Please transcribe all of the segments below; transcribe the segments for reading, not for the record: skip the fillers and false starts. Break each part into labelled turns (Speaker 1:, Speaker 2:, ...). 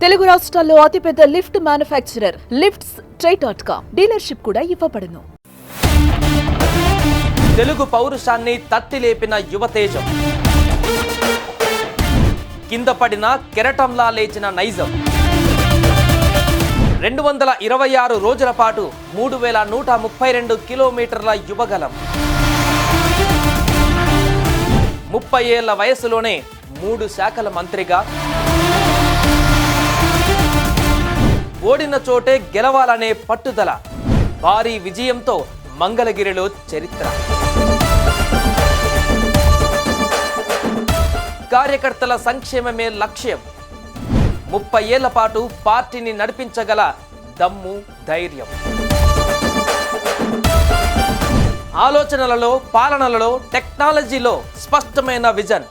Speaker 1: తెలుగు రాష్ట్రాల్లో అతిపెద్ద lift manufacturer lifts ట్రై.com dealership కూడా ఇవ్వబడును.
Speaker 2: తెలుగు పౌరుషాన్ని తట్టి లేపిన యువతేజం, కింద పడిన కెరటంలా లేచిన నైజం. 226 రోజుల పాటు 3132 కిలోమీటర్ల యువగలం. 30 ఏళ్ల వయసులోనే 3 శాఖల మంత్రిగా, ఓడిన చోటే గెలవాలనే పట్టుదల, భారీ విజయంతో మంగళగిరిలో చరిత్ర. కార్యకర్తల సంక్షేమమే లక్ష్యం. 30 ఏళ్ల పాటు పార్టీని నడిపించగల దమ్ము, ధైర్యం. ఆలోచనలలో, పాలనలలో, టెక్నాలజీలో స్పష్టమైన విజన్.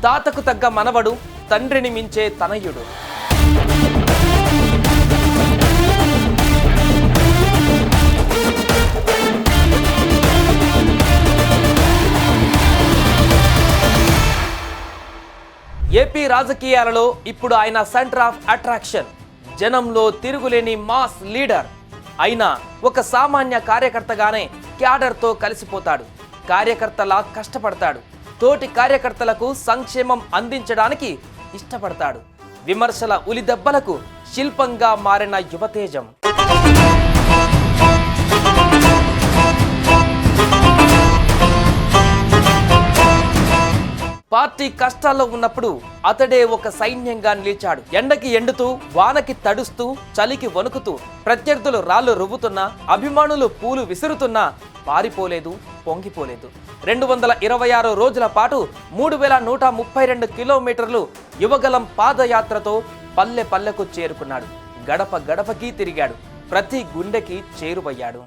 Speaker 2: తాతకు తగ్గ మనవడు, తండ్రిని మించే తనయుడు. ఏపీ రాజకీయాలలో ఇప్పుడు ఆయన సెంటర్ ఆఫ్ అట్రాక్షన్. జనంలో తిరుగులేని మాస్ లీడర్. అయినా ఒక సామాన్య కార్యకర్తగానే క్యాడర్తో కలిసిపోతాడు. కార్యకర్తలా కష్టపడతాడు. తోటి కార్యకర్తలకు సంక్షేమం అందించడానికి ఇష్టపడతాడు. విమర్శల ఉలిదెబ్బలకు శిల్పంగా మారిన యువతేజం. పార్టీ కష్టాల్లో ఉన్నప్పుడు అతడే ఒక సైన్యంగా నిలిచాడు. ఎండకి ఎండుతూ, వానకి తడుస్తూ, చలికి వణుకుతూ, ప్రత్యర్థులు రాళ్లు రువ్వుతున్నా, అభిమానులు పూలు విసురుతున్నా పారిపోలేదు, పొంగిపోలేదు. 226 రోజుల పాటు 3132 కిలోమీటర్లు యువగలం పాదయాత్రతో పల్లె పల్లెకు చేరుకున్నాడు. గడప గడపకి తిరిగాడు. ప్రతి గుండెకి చేరువయ్యాడు.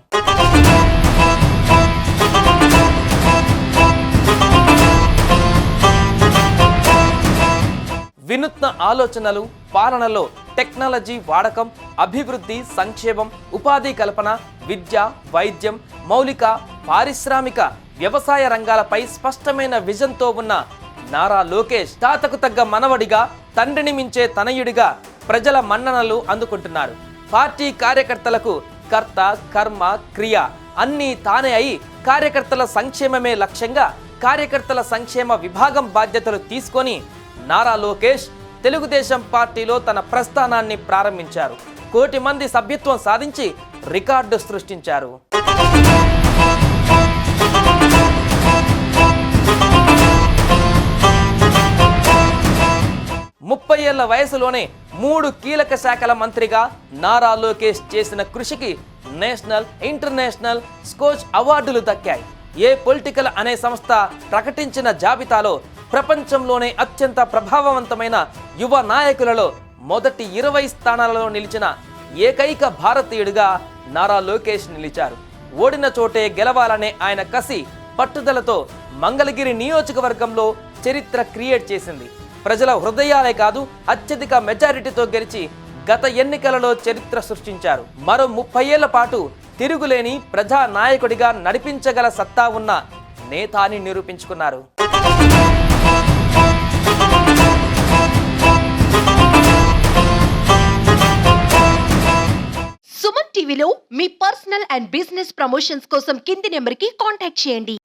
Speaker 2: వినూత్న ఆలోచనలు, పాలనలో టెక్నాలజీ వాడకం, అభివృద్ధి, సంక్షేమం, ఉపాధి కల్పన, విద్య, వైద్యం, మౌలిక, పారిశ్రామిక, వ్యవసాయ రంగాలపై స్పష్టమైన విజన్తో ఉన్న నారా లోకేష్ తాతకు తగ్గ మనవడిగా, తండ్రిని మించే తనయుడిగా ప్రజల మన్ననలు అందుకుంటున్నారు. పార్టీ కార్యకర్తలకు కర్త, కర్మ, క్రియ అన్నీ తానే అయి కార్యకర్తల సంక్షేమమే లక్ష్యంగా కార్యకర్తల సంక్షేమ విభాగం బాధ్యతలు తీసుకొని నారా లోకేష్ తెలుగుదేశం పార్టీలో తన ప్రస్థానాన్ని ప్రారంభించారు. 1 కోటి మంది సభ్యత్వం సాధించి రికార్డు సృష్టించారు. 30 ఏళ్ల వయసులోనే 3 కీలక శాఖల మంత్రిగా నారా లోకేష్ చేసిన కృషికి నేషనల్, ఇంటర్నేషనల్ స్కోచ్ అవార్డులు దక్కాయి. ఏ పొలిటికల్ అనే సంస్థ ప్రకటించిన జాబితాలో ప్రపంచంలోనే అత్యంత ప్రభావవంతమైన యువ నాయకులలో మొదటి 20 స్థానాలలో నిలిచిన ఏకైక భారతీయుడిగా నారా లోకేష్ నిలిచారు. ఓడిన చోటే గెలవాలనే ఆయన కసి, పట్టుదలతో మంగళగిరి నియోజకవర్గంలో చరిత్ర క్రియేట్ చేసింది. ప్రజల హృదయాలే కాదు, అత్యధిక మెజారిటీతో గెలిచి గత ఎన్నికలలో చరిత్ర సృష్టించారు. మరో 30 ఏళ్ల పాటు తిరుగులేని ప్రజా నాయకుడిగా నడిపించగల సత్తా ఉన్న నేత అని నిరూపించుకున్నారు.
Speaker 3: సుమన్ టీవీలో మీ పర్సనల్ అండ్ బిజినెస్ ప్రమోషన్స్ కోసం కింది నెంబర్కి కాంటాక్ట్ చేయండి.